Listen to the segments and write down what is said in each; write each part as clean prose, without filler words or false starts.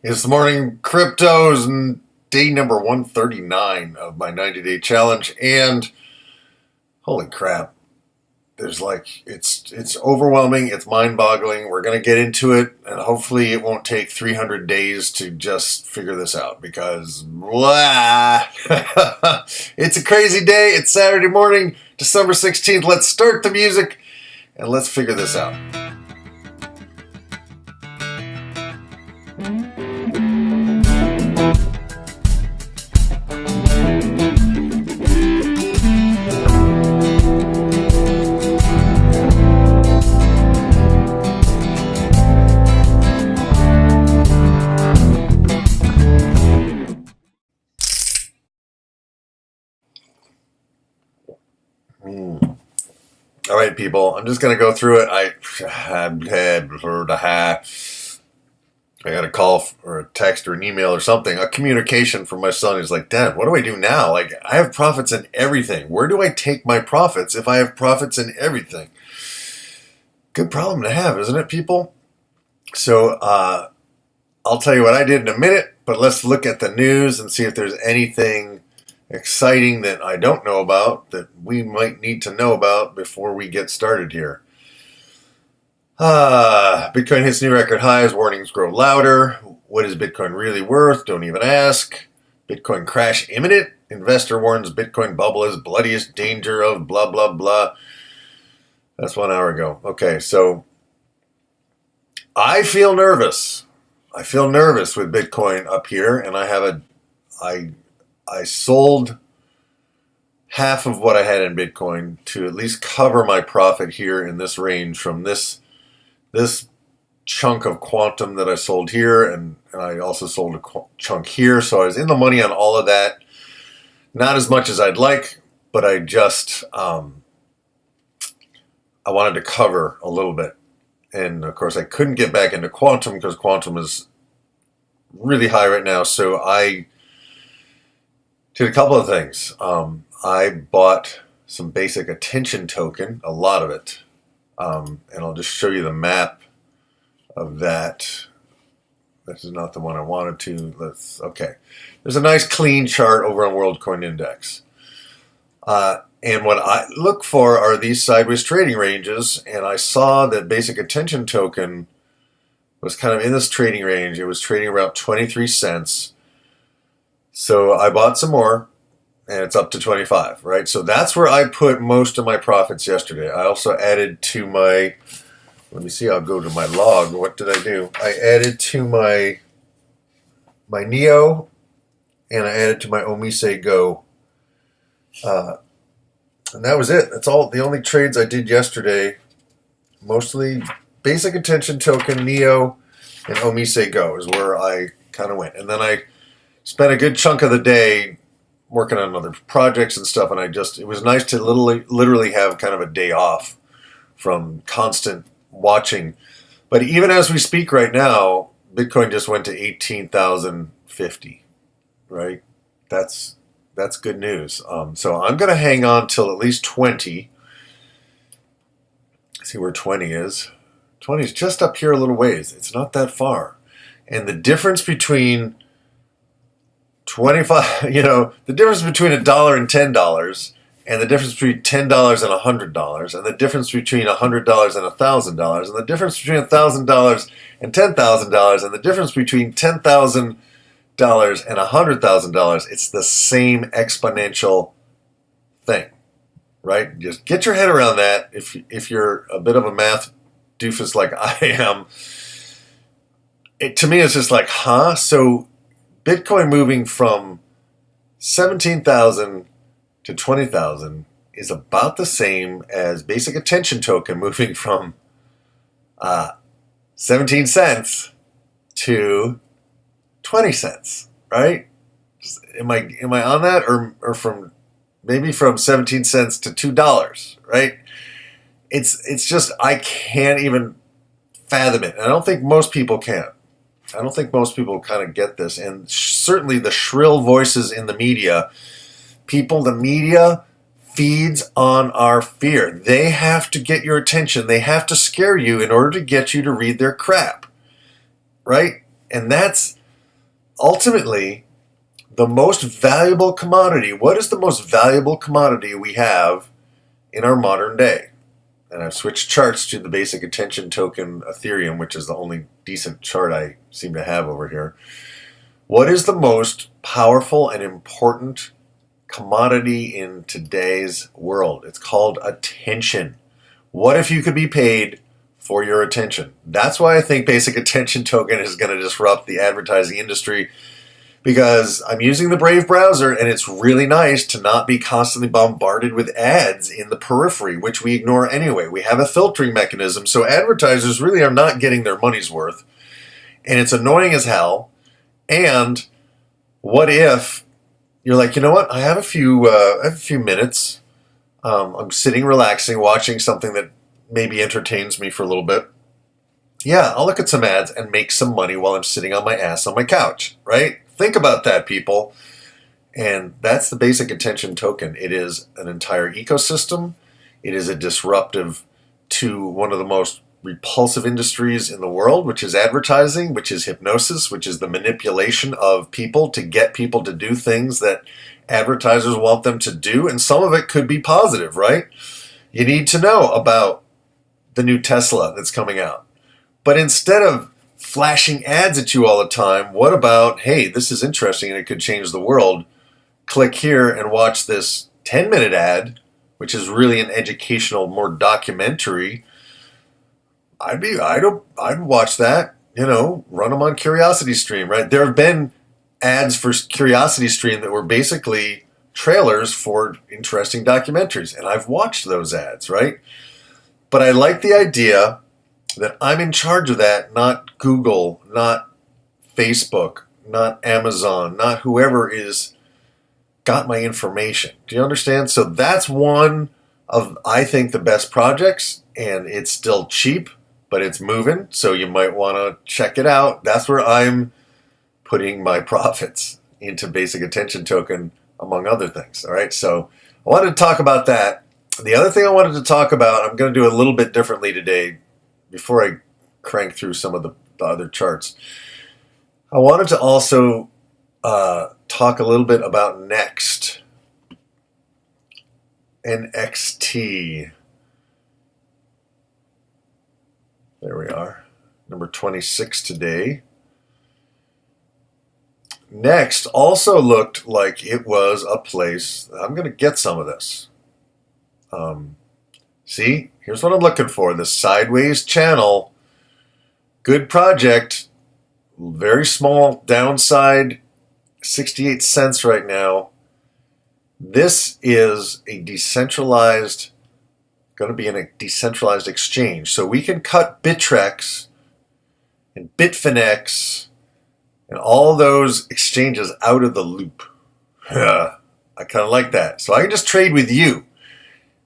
It's the morning cryptos and day number 139 of my 90-day challenge. And holy crap, it's overwhelming. It's mind-boggling. We're going to get into it, and hopefully it won't take 300 days to just figure this out because blah. It's a crazy day. It's Saturday morning, December 16th. Let's start the music and let's figure this out. All right, people, I'm just going to go through it. I got a call or a text or an email or something, a communication from my son. He's like, Dad, what do I do now? Like, I have profits in everything. Where do I take my profits if I have profits in everything? Good problem to have, isn't it, people? So I'll tell you what I did in a minute, but let's look at the news and see if there's anything exciting that I don't know about that we might need to know about before we get started here. Bitcoin hits new record highs, warnings grow louder. What is Bitcoin really worth? Don't even ask. Bitcoin crash imminent. Investor warns Bitcoin bubble is bloodiest danger of blah, blah, blah. That's 1 hour ago. Okay, so I feel nervous. I feel nervous with Bitcoin up here, and I sold half of what I had in Bitcoin to at least cover my profit here in this range from this chunk of quantum that I sold here, and I also sold a chunk here. So I was in the money on all of that. Not as much as I'd like, but I just I wanted to cover a little bit. And of course I couldn't get back into quantum because quantum is really high right now. So I did a couple of things. I bought some basic attention token, a lot of it. And I'll just show you the map of that. This is not the one I wanted to. Okay. There's a nice clean chart over on WorldCoin Index. And what I look for are these sideways trading ranges. And I saw that basic attention token was kind of in this trading range. It was trading around 23 cents. So I bought some more, and it's up to 25, right? So that's where I put most of my profits yesterday. I also added to my, let me see, I'll go to my log. What did I do? I added to my Neo, and I added to my Omise Go. And that was it. That's all, the only trades I did yesterday. Mostly basic attention token, Neo, and Omise Go is where I kind of went. And then I spent a good chunk of the day working on other projects and stuff, and it was nice to literally have kind of a day off from constant watching. But even as we speak right now, Bitcoin just went to 18,050, right? That's good news. So I'm going to hang on till at least 20. See where 20 is. 20 is just up here a little ways. It's not that far. And the difference between 25, the difference between $1 and $10, and the difference between $10 and $100, and the difference between $100 and $1,000, and the difference between $1,000 and $10,000, and the difference between $10,000 and $100,000, it's the same exponential thing, right? Just get your head around that. If you're a bit of a math doofus like I am, to me it's just like, huh? So Bitcoin moving from 17,000 to 20,000 is about the same as basic attention token moving from 17 cents to 20 cents, right? Am I on that, or from maybe from 17 cents to $2, right? It's just, I can't even fathom it. And I don't think most people can. I don't think most people kind of get this. And certainly the shrill voices in the media, the media feeds on our fear. They have to get your attention. They have to scare you in order to get you to read their crap, right? And that's ultimately, the most valuable commodity, what is the most valuable commodity we have in our modern day? And I've switched charts to the basic attention token Ethereum, which is the only decent chart I seem to have over here. What is the most powerful and important commodity in today's world? It's called attention. What if you could be paid for your attention? That's why I think basic attention token is going to disrupt the advertising industry, because I'm using the Brave browser and it's really nice to not be constantly bombarded with ads in the periphery, which we ignore anyway. We have a filtering mechanism, so advertisers really are not getting their money's worth, and it's annoying as hell. And what if you're like, you know what? I have a few minutes. I'm sitting, relaxing, watching something that maybe entertains me for a little bit. Yeah, I'll look at some ads and make some money while I'm sitting on my ass on my couch, right? Think about that, people. And that's the basic attention token. It is an entire ecosystem. It is a disruptive to one of the most repulsive industries in the world, which is advertising, which is hypnosis, which is the manipulation of people to get people to do things that advertisers want them to do. And some of it could be positive, right? You need to know about the new Tesla that's coming out. But instead of flashing ads at you all the time, what about, hey, this is interesting and it could change the world. Click here and watch this 10-minute ad, which is really an educational, more documentary. I'd watch that, run them on CuriosityStream, right? There have been ads for CuriosityStream that were basically trailers for interesting documentaries, and I've watched those ads, right? But I like the idea that I'm in charge of that, not Google, not Facebook, not Amazon, not whoever is got my information. Do you understand? So that's one of, I think, the best projects, and it's still cheap, but it's moving, so you might want to check it out. That's where I'm putting my profits, into basic attention token, among other things. All right, so I wanted to talk about that. The other thing I wanted to talk about, I'm going to do a little bit differently today before I crank through some of the other charts. I wanted to also talk a little bit about Next, NXT. There we are, number 26 today. Next also looked like it was a place, I'm going to get some of this. See, here's what I'm looking for, the sideways channel. Good project, very small downside, 68 cents right now. This is a decentralized, going to be in a decentralized exchange. So we can cut Bittrex and Bitfinex and all those exchanges out of the loop. I kind of like that. So I can just trade with you,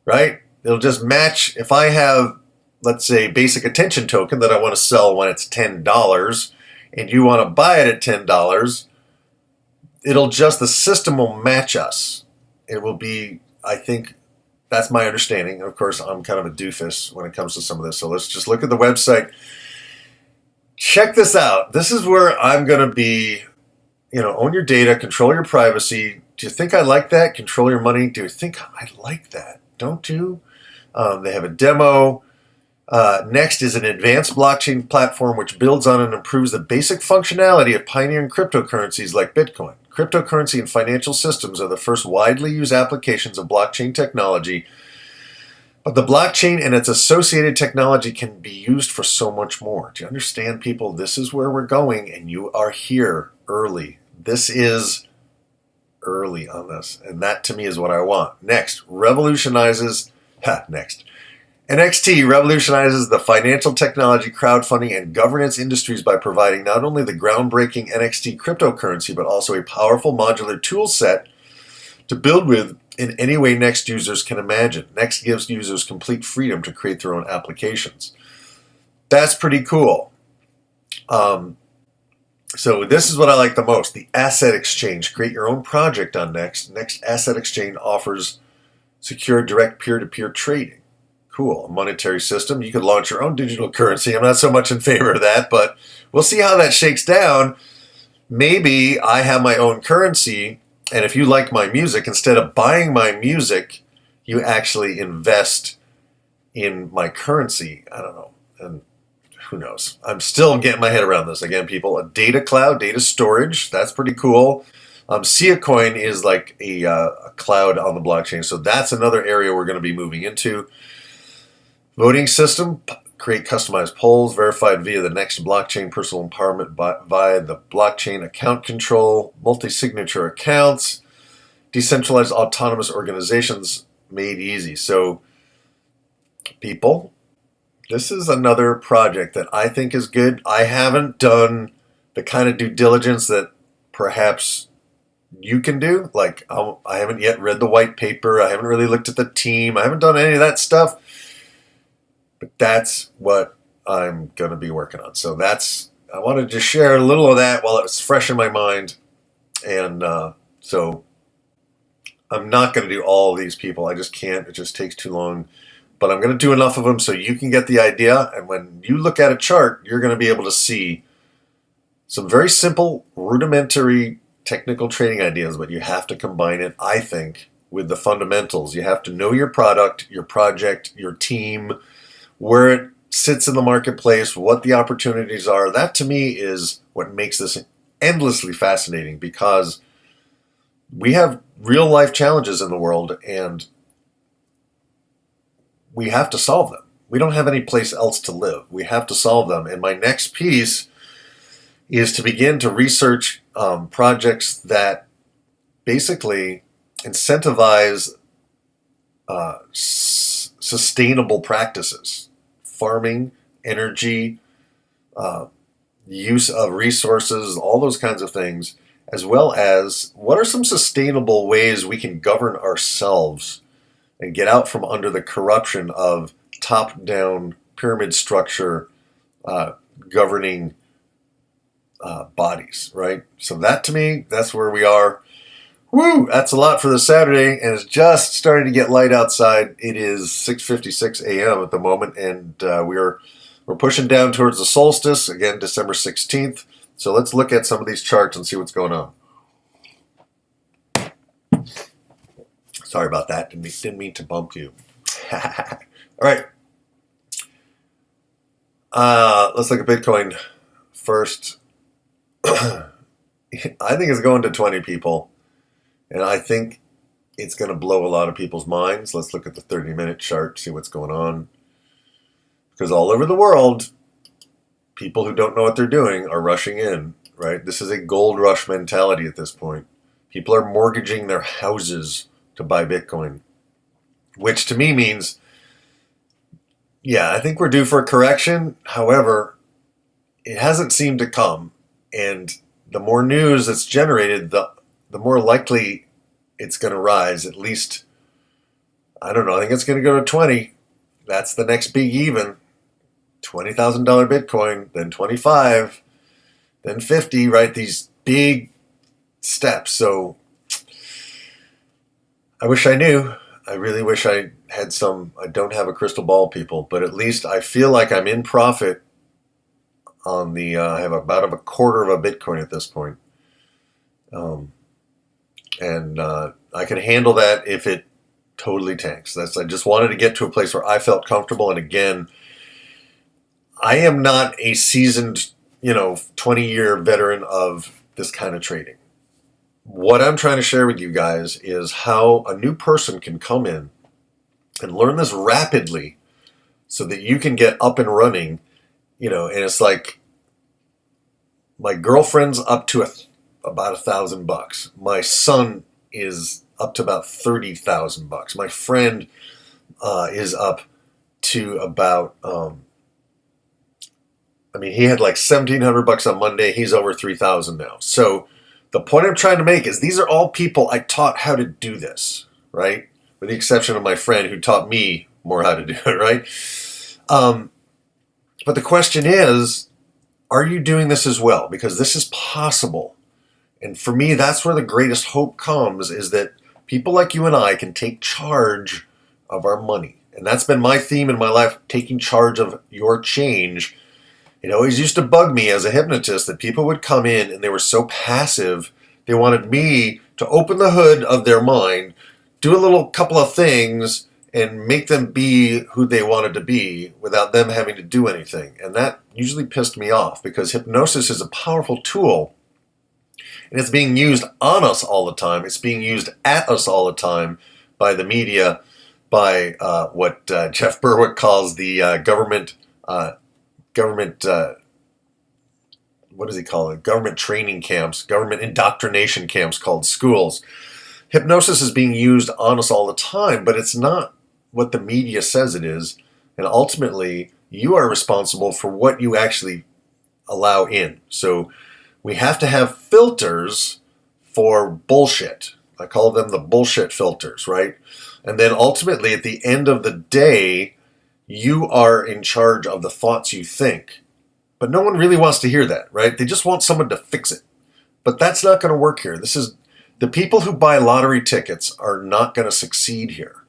right? It'll just match. If I have, let's say, basic attention token that I want to sell when it's $10 and you want to buy it at $10, it'll just, the system will match us. It will be, I think, that's my understanding. Of course, I'm kind of a doofus when it comes to some of this. So let's just look at the website. Check this out. This is where I'm going to be, own your data, control your privacy. Do you think I like that? Control your money. Do you think I like that? Don't you? They have a demo. Next is an advanced blockchain platform which builds on and improves the basic functionality of pioneering cryptocurrencies like Bitcoin. Cryptocurrency and financial systems are the first widely used applications of blockchain technology, but the blockchain and its associated technology can be used for so much more. Do you understand, people? This is where we're going, and you are here early. This is early on this, and that to me is what I want. Next, NXT revolutionizes the financial technology, crowdfunding, and governance industries by providing not only the groundbreaking NXT cryptocurrency, but also a powerful modular tool set to build with in any way Next users can imagine. Next gives users complete freedom to create their own applications. That's pretty cool. So this is what I like the most, the asset exchange. Create your own project on Next. Next Asset Exchange offers secure direct peer-to-peer trading. Cool. A monetary system. You could launch your own digital currency. I'm not so much in favor of that, but we'll see how that shakes down. maybe I have my own currency, and if you like my music, instead of buying my music, you actually invest in my currency. I don't know. And who knows? I'm still getting my head around this. Again, people, a data cloud, data storage, that's pretty cool. Sia Coin is like a cloud on the blockchain, so that's another area we're going to be moving into. Voting system, create customized polls, verified via the next blockchain, personal empowerment via the blockchain account control, multi-signature accounts, decentralized autonomous organizations made easy. So, people, this is another project that I think is good. I haven't done the kind of due diligence that perhaps you can do. Like, I haven't yet read the white paper. I haven't really looked at the team. I haven't done any of that stuff. But that's what I'm going to be working on. So I wanted to share a little of that while it was fresh in my mind. And so I'm not going to do all of these people. I just can't. It just takes too long. But I'm going to do enough of them so you can get the idea. And when you look at a chart, you're going to be able to see some very simple, rudimentary technical trading ideas, but you have to combine it, I think, with the fundamentals. You have to know your product, your project, your team, where it sits in the marketplace, what the opportunities are. That, to me, is what makes this endlessly fascinating, because we have real-life challenges in the world, and we have to solve them. We don't have any place else to live. We have to solve them. And my next piece is to begin to research projects that basically incentivize sustainable practices, farming, energy, use of resources, all those kinds of things, as well as what are some sustainable ways we can govern ourselves and get out from under the corruption of top-down pyramid structure governing bodies, right? So that, to me, that's where we are. Woo! That's a lot for this Saturday, and it's just starting to get light outside. It is 6:56 a.m. at the moment, and we're pushing down towards the solstice, again, December 16th. So let's look at some of these charts and see what's going on. Sorry about that. Didn't mean to bump you. All right. Let's look at Bitcoin first. I think it's going to 20 people. And I think it's going to blow a lot of people's minds. Let's look at the 30-minute chart, see what's going on. Because all over the world, people who don't know what they're doing are rushing in, right? This is a gold rush mentality at this point. People are mortgaging their houses to buy Bitcoin, which to me means, yeah, I think we're due for a correction. However, it hasn't seemed to come. And the more news that's generated, the more likely it's going to rise. At least, I don't know, I think it's going to go to 20. That's the next big even. $20,000 Bitcoin, then 25, then 50, right? These big steps. So I wish I knew. I really wish I had some. I don't have a crystal ball, people, but at least I feel like I'm in profit on the, I have about a quarter of a Bitcoin at this point. And I can handle that if it totally tanks. I just wanted to get to a place where I felt comfortable. And again, I am not a seasoned, 20-year veteran of this kind of trading. What I'm trying to share with you guys is how a new person can come in and learn this rapidly so that you can get up and running, and it's like my girlfriend's up to about $1,000. My son is up to about $30,000. My friend is up to about, he had like $1,700 on Monday. He's over $3,000 now. So the point I'm trying to make is these are all people I taught how to do this, right? With the exception of my friend who taught me more how to do it, right? But the question is, are you doing this as well? Because this is possible. And for me, that's where the greatest hope comes, is that people like you and I can take charge of our money. And that's been my theme in my life, taking charge of your change. It always used to bug me as a hypnotist that people would come in and they were so passive. They wanted me to open the hood of their mind, do a little couple of things, and make them be who they wanted to be without them having to do anything. And that usually pissed me off because hypnosis is a powerful tool. And it's being used on us all the time. It's being used at us all the time by the media, by what Jeff Berwick calls the government, what does he call it? Government training camps, government indoctrination camps called schools. Hypnosis is being used on us all the time, but it's not what the media says it is. And ultimately, you are responsible for what you actually allow in. So we have to have filters for bullshit. I call them the bullshit filters, right? And then ultimately, at the end of the day, you are in charge of the thoughts you think. But no one really wants to hear that, right? They just want someone to fix it. But that's not going to work here. The people who buy lottery tickets are not going to succeed here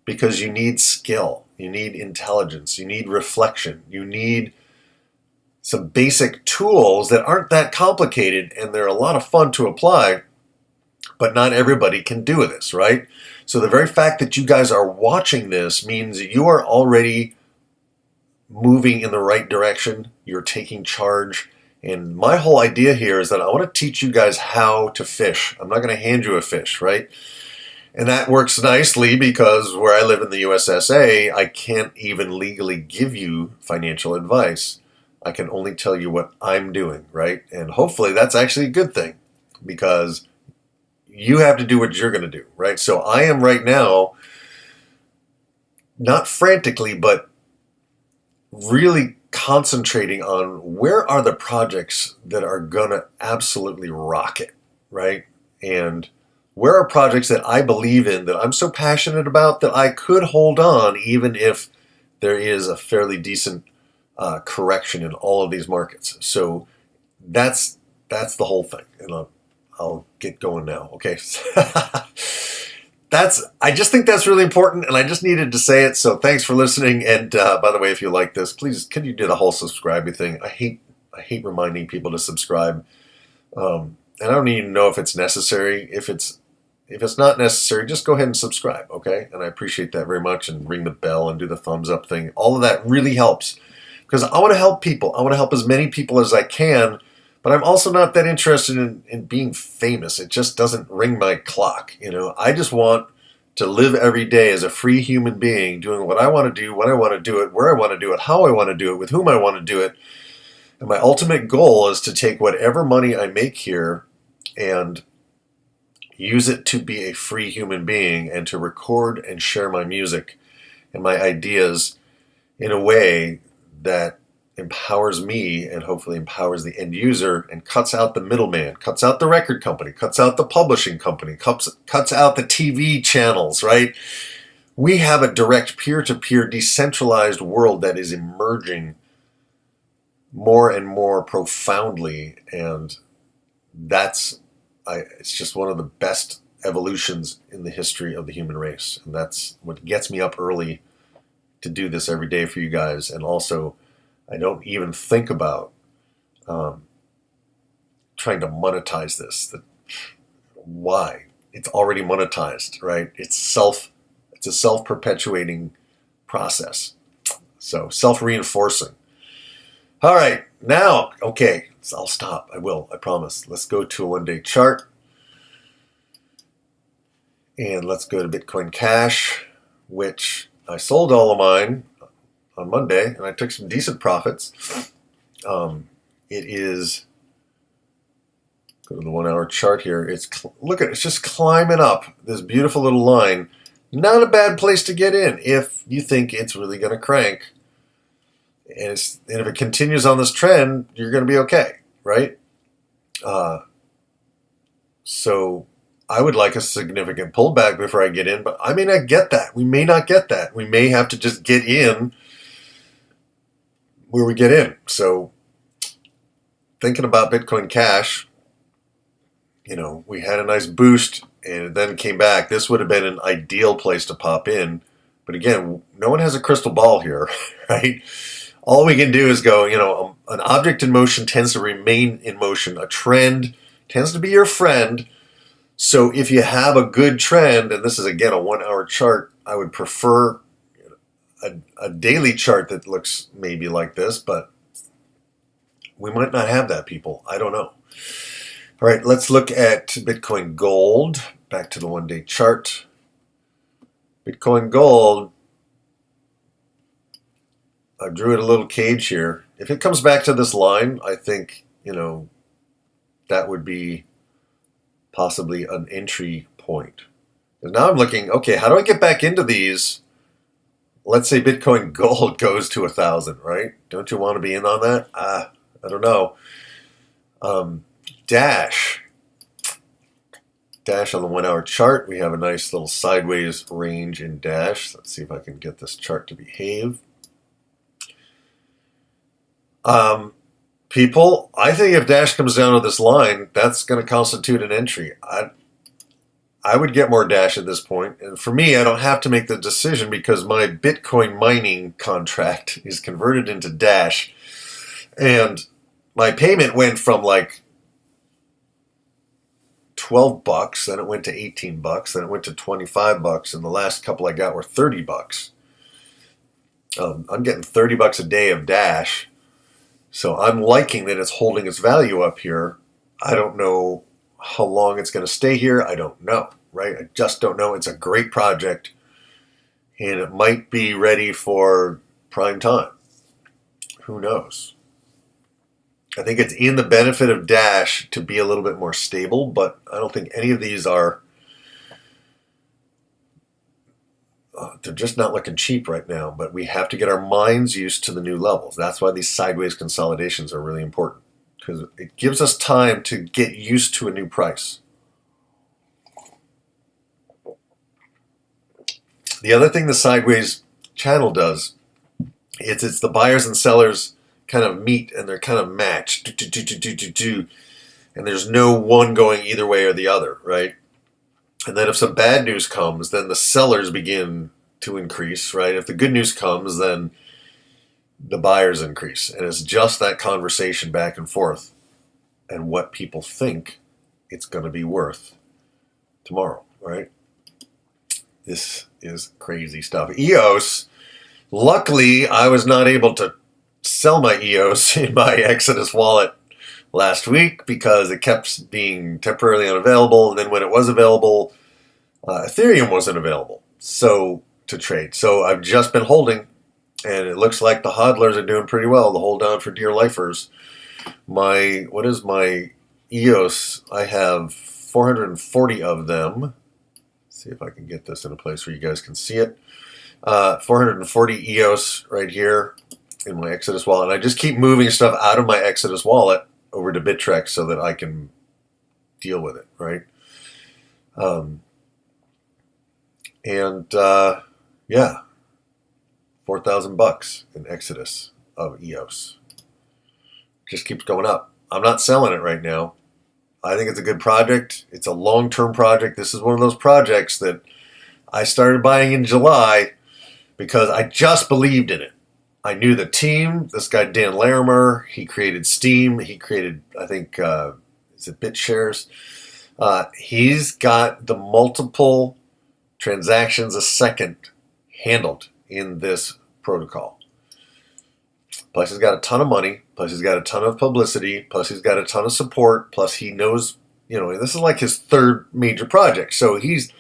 because you need skill, you need intelligence, you need reflection, you need some basic tools that aren't that complicated, and they're a lot of fun to apply, but not everybody can do this, right? So the very fact that you guys are watching this means you are already moving in the right direction. You're taking charge. And my whole idea here is that I want to teach you guys how to fish. I'm not going to hand you a fish, right? And that works nicely because where I live in the USSA, I can't even legally give you financial advice. I can only tell you what I'm doing, right? And hopefully that's actually a good thing because you have to do what you're going to do, right? So I am right now, not frantically, but really concentrating on where are the projects that are going to absolutely rock it, right? And where are projects that I believe in, that I'm so passionate about that I could hold on even if there is a fairly decent correction in all of these markets. So that's the whole thing. And I'll get going now, okay? I just think that's really important, and I just needed to say it, so thanks for listening. And by the way, if you like this, please, can you do the whole subscribing thing? I hate reminding people to subscribe. And I don't even know if it's necessary. If it's not necessary, just go ahead and subscribe, okay? And I appreciate that very much, and ring the bell and do the thumbs up thing. All of that really helps, because I want to help people. I want to help as many people as I can, but I'm also not that interested in being famous. It just doesn't ring my clock, you know? I just want to live every day as a free human being, doing what I want to do, when I want to do it, where I want to do it, how I want to do it, with whom I want to do it. And my ultimate goal is to take whatever money I make here and use it to be a free human being and to record and share my music and my ideas in a way that empowers me and hopefully empowers the end user and cuts out the middleman, cuts out the record company, cuts out the publishing company, cuts out the TV channels, right? We have a direct peer-to-peer decentralized world that is emerging more and more profoundly, and it's just one of the best evolutions in the history of the human race, and that's what gets me up early to do this every day for you guys. And also, I don't even think about trying to monetize this. Why? It's already monetized, right? It's a self-perpetuating process. So self-reinforcing. All right, now, okay, so I'll stop. I will, I promise. Let's go to a one-day chart. And let's go to Bitcoin Cash, which I sold all of mine on Monday, and I took some decent profits. It is, go to the 1 hour chart here. It's just climbing up this beautiful little line. Not a bad place to get in if you think it's really going to crank. And if it continues on this trend, you're going to be okay, right? So I would like a significant pullback before I get in, but I may not get that. We may not get that. We may have to just get in where we get in. So thinking about Bitcoin Cash, we had a nice boost and it then came back. This would have been an ideal place to pop in. But again, no one has a crystal ball here, right? all we can do is go, an object in motion tends to remain in motion. A trend tends to be your friend. So if you have a good trend, and this is again a 1 hour chart, I would prefer a daily chart that looks maybe like this, but we might not have that, people. I don't know. All right, let's look at Bitcoin Gold. Back to the 1 day chart. Bitcoin Gold, I drew it a little cage here. If it comes back to this line, I think, that would be possibly an entry point. And now I'm looking, okay, how do I get back into these? Let's say Bitcoin Gold goes to 1,000, right? Don't you want to be in on that? I don't know. Dash on the 1 hour chart. We have a nice little sideways range in Dash. Let's see if I can get this chart to behave. People, I think if Dash comes down to this line, that's going to constitute an entry. I would get more Dash at this point. And for me, I don't have to make the decision because my Bitcoin mining contract is converted into Dash. And my payment went from like $12, then it went to $18, then it went to $25, and the last couple I got were $30. I'm getting $30 a day of Dash. So I'm liking that it's holding its value up here. I don't know how long it's going to stay here. I don't know, right? I just don't know. It's a great project, and it might be ready for prime time. Who knows? I think it's in the benefit of Dash to be a little bit more stable, but I don't think any of these are, they're just not looking cheap right now, but we have to get our minds used to the new levels. That's why these sideways consolidations are really important, because it gives us time to get used to a new price. The other thing the sideways channel does is it's the buyers and sellers kind of meet and they're kind of matched. And there's no one going either way or the other, right? And then if some bad news comes, then the sellers begin to increase, right? If the good news comes, then the buyers increase. And it's just that conversation back and forth and what people think it's going to be worth tomorrow, right? This is crazy stuff. EOS, luckily, I was not able to sell my EOS in my Exodus wallet last week because it kept being temporarily unavailable. And then when it was available, Ethereum wasn't available to trade. So I've just been holding, and it looks like the hodlers are doing pretty well. The hold down for dear lifers. What is my EOS? I have 440 of them. Let's see if I can get this in a place where you guys can see it. 440 EOS right here in my Exodus wallet. And I just keep moving stuff out of my Exodus wallet over to Bittrex so that I can deal with it, right? Yeah, $4,000 in Exodus of EOS. Just keeps going up. I'm not selling it right now. I think it's a good project. It's a long-term project. This is one of those projects that I started buying in July because I just believed in it. I knew the team. This guy, Dan Larimer, he created Steam. He created, I think, is it BitShares? He's got the multiple transactions a second handled in this protocol. Plus he's got a ton of money. Plus he's got a ton of publicity. Plus he's got a ton of support. Plus he knows, this is like his third major project. So he's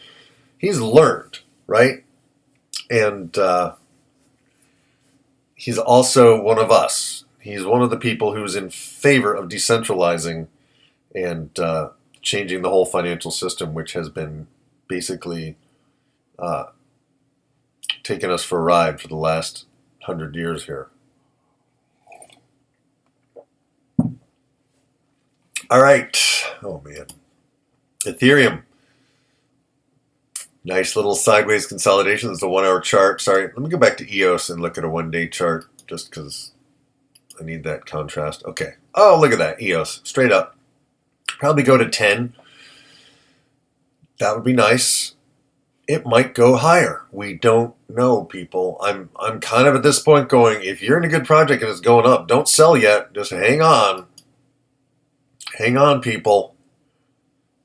learned, right? And he's also one of us. He's one of the people who's in favor of decentralizing and changing the whole financial system, which has been basically taking us for a ride for the last 100 years here. All right. Oh, man. Ethereum. Nice little sideways consolidation. It's a 1 hour chart. Sorry, let me go back to EOS and look at a 1 day chart just because I need that contrast. Okay. Oh, look at that. EOS. Straight up. Probably go to 10. That would be nice. it might go higher. We don't know, people. I'm kind of at this point going, if you're in a good project and it's going up, don't sell yet. Just hang on. Hang on, people.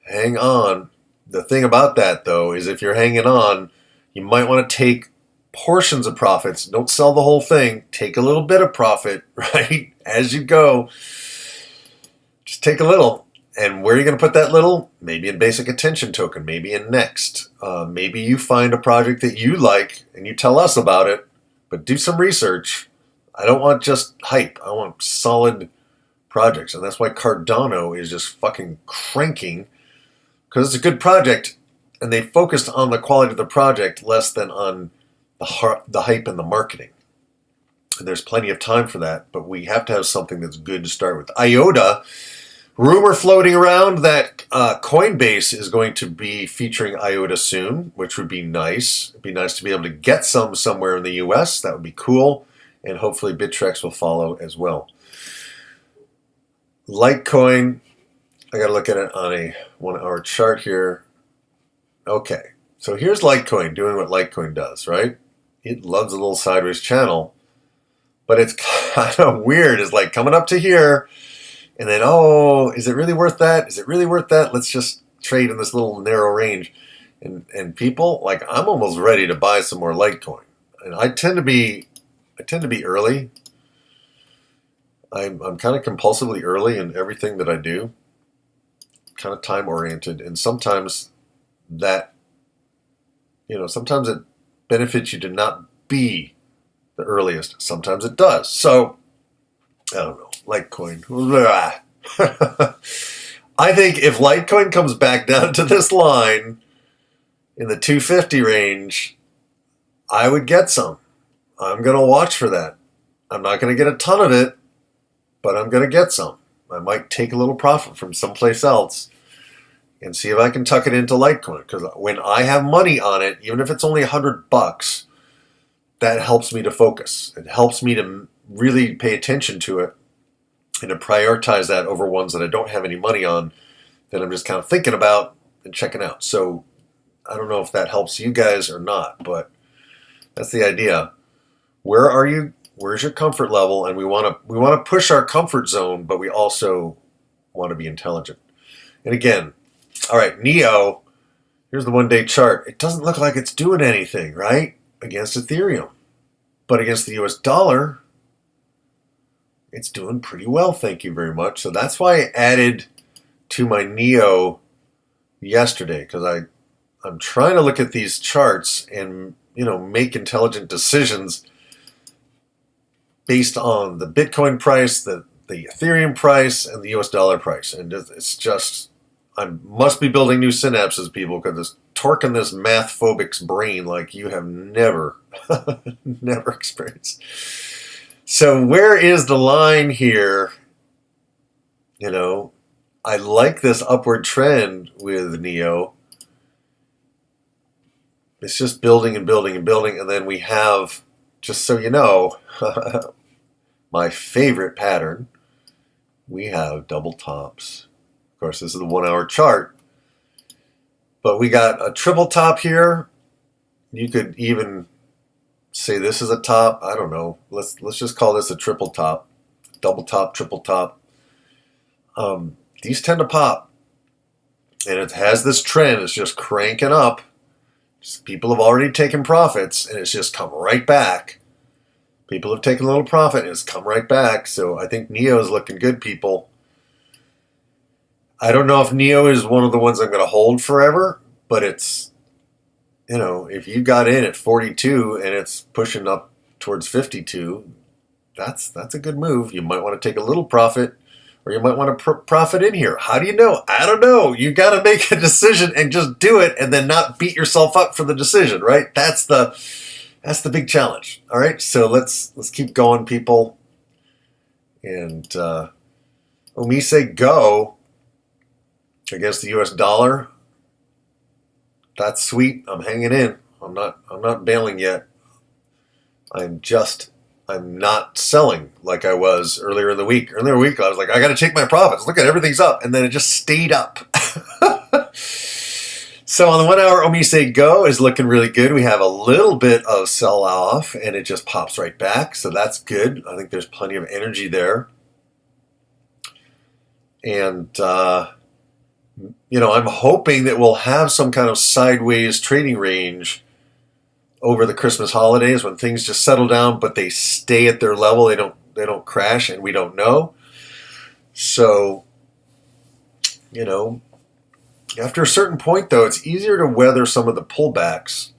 Hang on. The thing about that, though, is if you're hanging on, you might want to take portions of profits. Don't sell the whole thing. Take a little bit of profit, right? As you go. Just take a little. And where are you going to put that little? Maybe in basic attention token, maybe in next. Maybe you find a project that you like and you tell us about it, but do some research. I don't want just hype. I want solid projects. And that's why Cardano is just fucking cranking, because it's a good project and they focused on the quality of the project less than on the hype and the marketing. And there's plenty of time for that, but we have to have something that's good to start with. IOTA. Rumor floating around that Coinbase is going to be featuring IOTA soon, which would be nice. It'd be nice to be able to get some somewhere in the US. That would be cool. And hopefully Bittrex will follow as well. Litecoin, I got to look at it on a 1 hour chart here. Okay, so here's Litecoin doing what Litecoin does, right? It loves a little sideways channel, but it's kind of weird. It's like coming up to here. And then, oh, is it really worth that? Is it really worth that? Let's just trade in this little narrow range. And people, like, I'm almost ready to buy some more Litecoin. And I tend to be early. I'm kind of compulsively early in everything that I do. Kind of time oriented. And sometimes that, sometimes it benefits you to not be the earliest. Sometimes it does. So, I don't know. Litecoin. I think if Litecoin comes back down to this line in the 250 range, I would get some. I'm going to watch for that. I'm not going to get a ton of it, but I'm going to get some. I might take a little profit from someplace else and see if I can tuck it into Litecoin. Because when I have money on it, even if it's only $100, that helps me to focus. It helps me to really pay attention to it and to prioritize that over ones that I don't have any money on that I'm just kind of thinking about and checking out. So I don't know if that helps you guys or not, but that's the idea. Where are you? Where's your comfort level? And we want to push our comfort zone, but we also want to be intelligent. And again, all right, NEO, here's the 1 day chart. It doesn't look like it's doing anything, right? Against Ethereum. But against the US dollar, it's doing pretty well, thank you very much. So that's why I added to my NEO yesterday, because I'm trying to look at these charts and make intelligent decisions based on the Bitcoin price, the Ethereum price, and the US dollar price. And it's just, I must be building new synapses, people, because it's torquing this math-phobic's brain like you have never experienced. So where is the line here? I like this upward trend with NEO. It's just building and building and building. And then we have, just so you know, my favorite pattern, we have double tops. Of course, this is the 1 hour chart. But we got a triple top here. You could even say this is a top. I don't know. Let's just call this a triple top. Double top, triple top. These tend to pop. And it has this trend. It's just cranking up. People have already taken profits, and it's just come right back. People have taken a little profit, and it's come right back. So I think NEO is looking good, people. I don't know if NEO is one of the ones I'm going to hold forever, but it's, if you got in at 42 and it's pushing up towards 52, that's a good move. You might want to take a little profit, or you might want to profit in here. How do you know? I don't know. You got to make a decision and just do it, and then not beat yourself up for the decision, right? That's the big challenge. All right, so let's keep going, people. And Omise go against the US dollar. That's sweet. I'm hanging in. I'm not bailing yet. I'm not selling like I was earlier in the week. Earlier in the week, I was like, I got to take my profits. Look at everything's up. And then it just stayed up. So So on the 1 hour, Omise Go is looking really good. We have a little bit of sell off and it just pops right back. So that's good. I think there's plenty of energy there. And, I'm hoping that we'll have some kind of sideways trading range over the Christmas holidays when things just settle down, but they stay at their level. They don't crash, and we don't know. So, after a certain point, though, it's easier to weather some of the pullbacks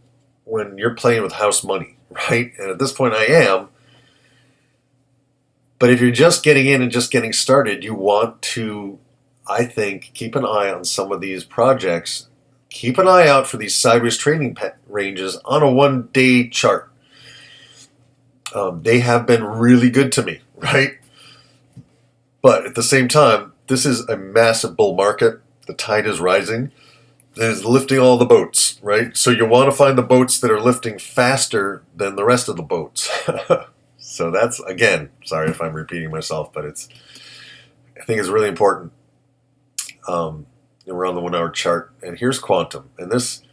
when you're playing with house money, right? And at this point, I am. But if you're just getting in and just getting started, you want to, I think, keep an eye on some of these projects. Keep an eye out for these sideways trading ranges on a 1-day chart. They have been really good to me, right? But at the same time, this is a massive bull market. The tide is rising. It is lifting all the boats, right? So you want to find the boats that are lifting faster than the rest of the boats. So that's, again, sorry if I'm repeating myself, but I think it's really important. We're on the 1 hour chart, and here's quantum. And this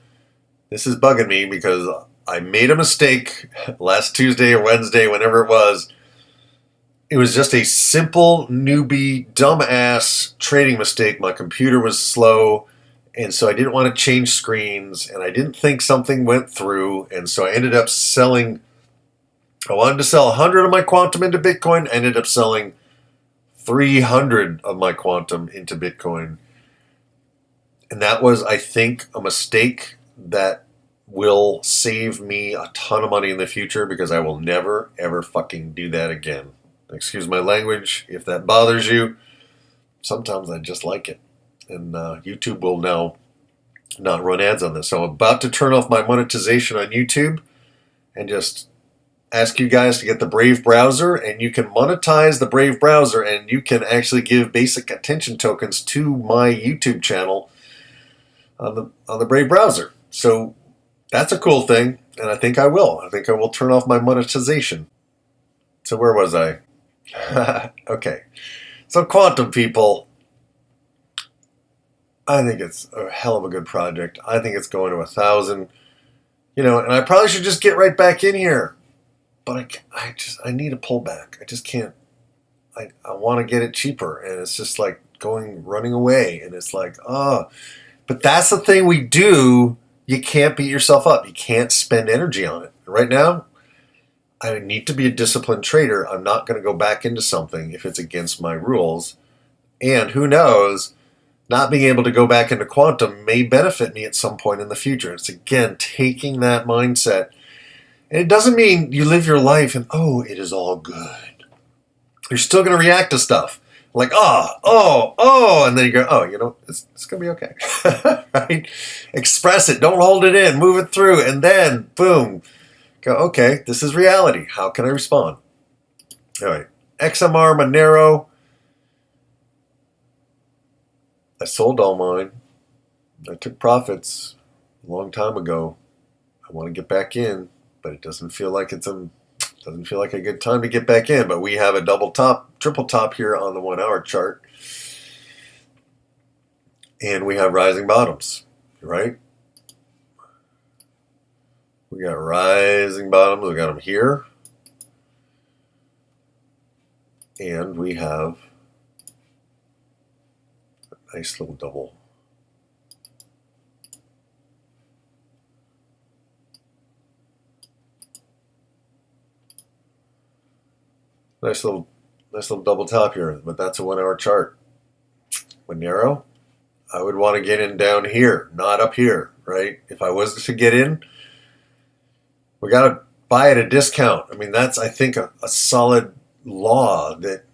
is bugging me because I made a mistake last Tuesday or Wednesday, whenever it was. It was just a simple newbie, dumbass trading mistake. My computer was slow, and so I didn't want to change screens, and I didn't think something went through, and so I ended up selling. I wanted to sell 100 of my quantum into Bitcoin. I ended up selling 300 of my quantum into Bitcoin. And that was, I think, a mistake that will save me a ton of money in the future because I will never, ever fucking do that again. Excuse my language if that bothers you. Sometimes I just like it. And YouTube will now not run ads on this. So I'm about to turn off my monetization on YouTube and just ask you guys to get the Brave browser, and you can monetize the Brave browser, and you can actually give basic attention tokens to my YouTube channel on the Brave browser. So that's a cool thing, and I think I will. I think I will turn off my monetization. So where was I? Okay. So quantum, people. I think it's a hell of a good project. I think it's going to 1,000. And I probably should just get right back in here. But I need a pullback. I just can't. I want to get it cheaper, and it's just like running away, and it's like, But that's the thing we do. You can't beat yourself up. You can't spend energy on it. Right now, I need to be a disciplined trader. I'm not going to go back into something if it's against my rules. And who knows, not being able to go back into quantum may benefit me at some point in the future. It's, again, taking that mindset. And it doesn't mean you live your life and, it is all good. You're still going to react to stuff. Like, and then you go, it's going to be okay. Right? Express it. Don't hold it in. Move it through. And then, boom. Go, okay, this is reality. How can I respond? All right. XMR, Monero. I sold all mine. I took profits a long time ago. I want to get back in, but it doesn't feel like doesn't feel like a good time to get back in. But we have a triple top here on the 1 hour chart. And we have rising bottoms, right? We got rising bottoms. We got them here. And we have a nice little double. Nice little double top here, but that's a 1 hour chart. Monero, I would want to get in down here, not up here, right? If I was to get in, we got to buy at a discount. I mean, that's, I think, a solid law that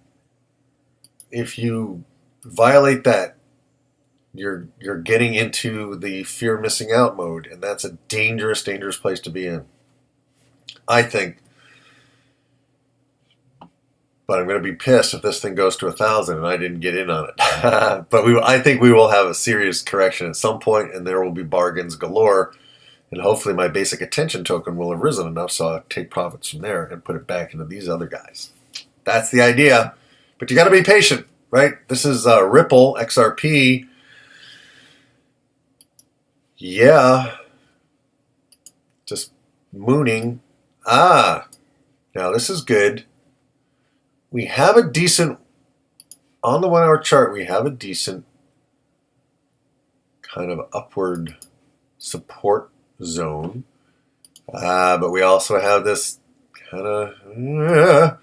if you violate that, you're getting into the fear missing out mode, and that's a dangerous, dangerous place to be in, I think. But I'm going to be pissed if this thing goes to 1,000 and I didn't get in on it. But I think we will have a serious correction at some point, and there will be bargains galore. And hopefully my basic attention token will have risen enough so I'll take profits from there and put it back into these other guys. That's the idea. But you got to be patient, right? This is Ripple, XRP. Yeah, just mooning. Ah, now this is good. We have a decent, on the 1 hour chart, we have a decent kind of upward support zone. But we also have this kind of,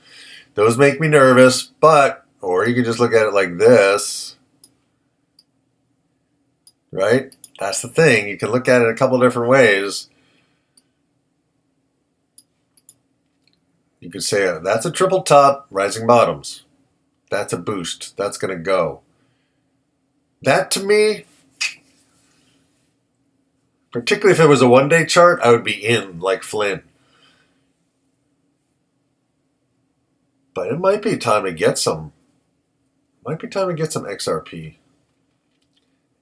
those make me nervous, but, or you can just look at it like this, right? That's the thing. You can look at it a couple different ways. You could say that's a triple top, rising bottoms. That's a boost. That's going to go. That to me, particularly if it was a 1 day chart, I would be in like Flynn. But it might be time to get some. Might be time to get some XRP.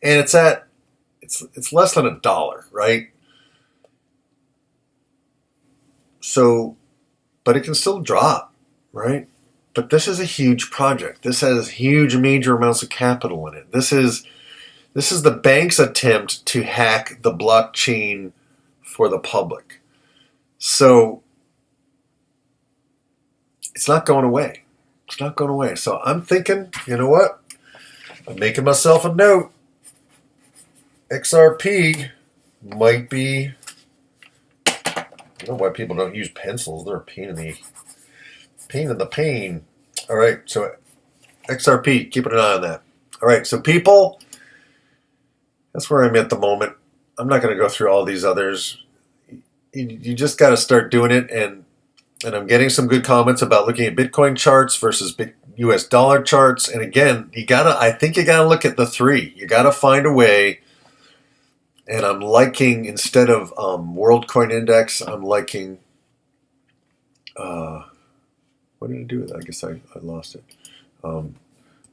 And it's less than $1, right? So, but it can still drop, right? But this is a huge project. This has huge, major amounts of capital in it. This is the bank's attempt to hack the blockchain for the public. So it's not going away. It's not going away. So I'm thinking, you know what? I'm making myself a note. XRP might be. I don't know why people don't use pencils. They're a pain in the pain. All right, so XRP, keeping an eye on that. All right, so people, that's where I'm at the moment. I'm not going to go through all these others. You just got to start doing it, and I'm getting some good comments about looking at Bitcoin charts versus US dollar charts. And again, I think you gotta look at the three. You gotta find a way. And I'm liking, instead of World Coin Index, I'm liking, what did I do with it? I guess I lost it.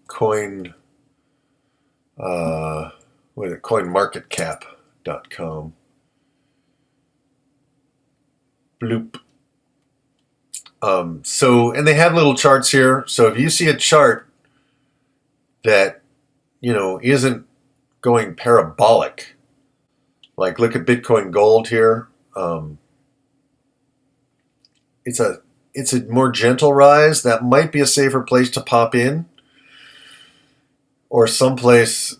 CoinMarketCap.com. Bloop. And they have little charts here. So if you see a chart that, isn't going parabolic, like look at Bitcoin Gold here. It's a more gentle rise. That might be a safer place to pop in, or someplace.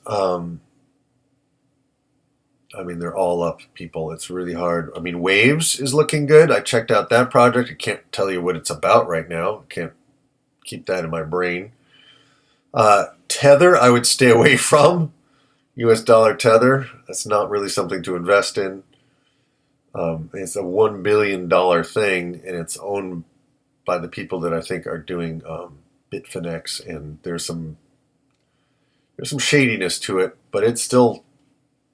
They're all up, people. It's really hard. Waves is looking good. I checked out that project. I can't tell you what it's about right now. I can't keep that in my brain. Tether, I would stay away from. US dollar Tether, that's not really something to invest in. It's a $1 billion thing, and it's owned by the people that I think are doing Bitfinex, and there's some shadiness to it, but it's still,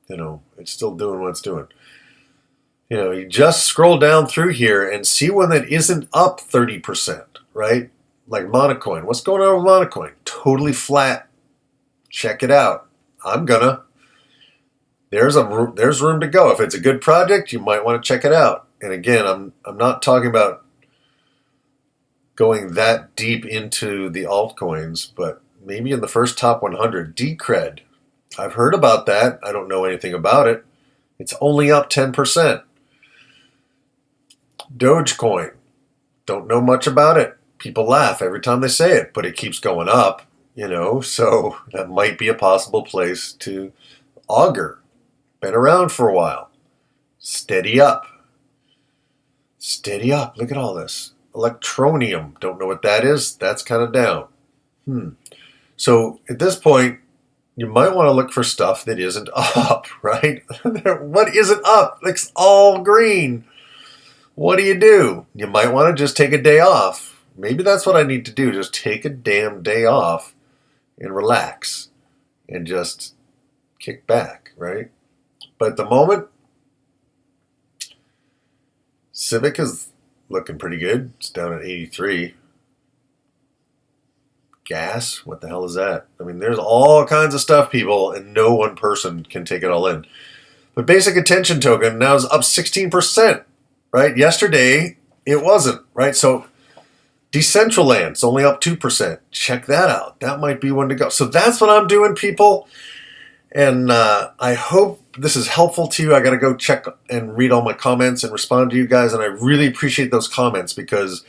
it's still doing what it's doing. You just scroll down through here and see one that isn't up 30%, right? Like Monocoin. What's going on with Monocoin? Totally flat. Check it out. There's room to go. If it's a good project, you might want to check it out. And again, I'm not talking about going that deep into the altcoins, but maybe in the first top 100, Decred. I've heard about that. I don't know anything about it. It's only up 10%. Dogecoin. Don't know much about it. People laugh every time they say it, but it keeps going up. So that might be a possible place to auger. Been around for a while. Steady up. Steady up. Look at all this. Electronium. Don't know what that is. That's kind of down. So at this point, you might want to look for stuff that isn't up, right? What isn't up? It's all green. What do? You might want to just take a day off. Maybe that's what I need to do. Just take a damn day off and relax and just kick back, right? But at the moment, Civic is looking pretty good. It's down at 83. Gas, what the hell is that? There's all kinds of stuff, people, and no one person can take it all in. But basic attention token now is up 16%, right? Yesterday, it wasn't, right? So Decentraland's only up 2%. Check that out. That might be one to go. So that's what I'm doing, people. And I hope this is helpful to you. I got to go check and read all my comments and respond to you guys. And I really appreciate those comments because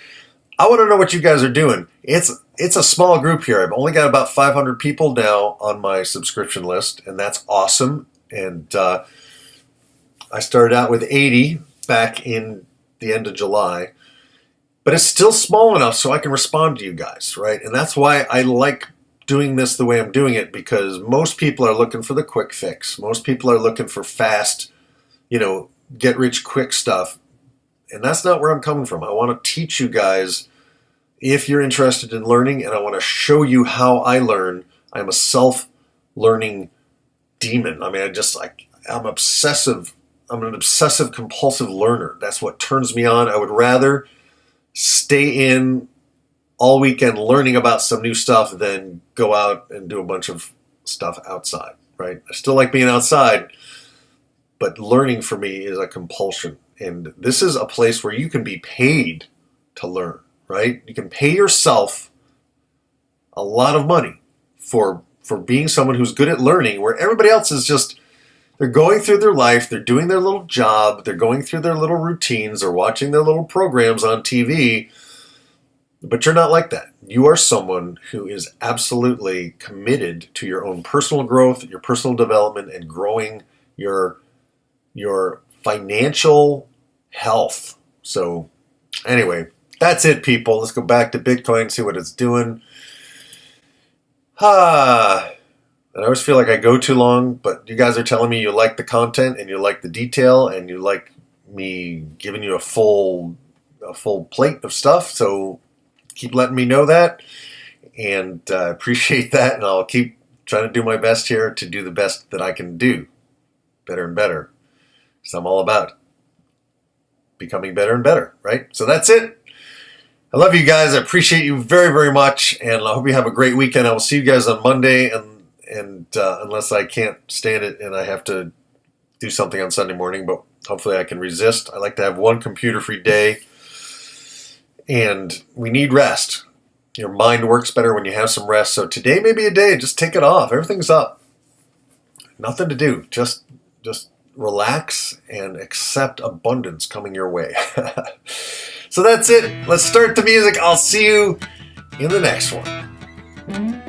I want to know what you guys are doing. It's a small group here. I've only got about 500 people now on my subscription list, and that's awesome. And I started out with 80 back in the end of July. But it's still small enough so I can respond to you guys, right? And that's why I like doing this the way I'm doing it, because most people are looking for the quick fix. Most people are looking for fast, get rich quick stuff. And that's not where I'm coming from. I want to teach you guys if you're interested in learning, and I want to show you how I learn. I'm a self-learning demon. I mean, I'm obsessive. I'm an obsessive compulsive learner. That's what turns me on. I would rather stay in all weekend learning about some new stuff than go out and do a bunch of stuff outside, right? I still like being outside, but learning for me is a compulsion. And this is a place where you can be paid to learn, right? You can pay yourself a lot of money for being someone who's good at learning, where everybody else is just, they're going through their life, they're doing their little job, they're going through their little routines, they're watching their little programs on TV. But you're not like that. You are someone who is absolutely committed to your own personal growth, your personal development, and growing your financial health. So anyway, that's it, people. Let's go back to Bitcoin, see what it's doing. I always feel like I go too long, but you guys are telling me you like the content and you like the detail and you like me giving you a full plate of stuff. So keep letting me know that, and appreciate that. And I'll keep trying to do my best here to do the best that I can do, better and better. So I'm all about becoming better and better, right? So that's it. I love you guys. I appreciate you very, very much, and I hope you have a great weekend. I will see you guys on Monday, and unless I can't stand it and I have to do something on Sunday morning, but hopefully I can resist. I like to have one computer-free day. And we need rest. Your mind works better when you have some rest. So today may be a day. Just take it off. Everything's up. Nothing to do. Just relax and accept abundance coming your way. So that's it. Let's start the music. I'll see you in the next one.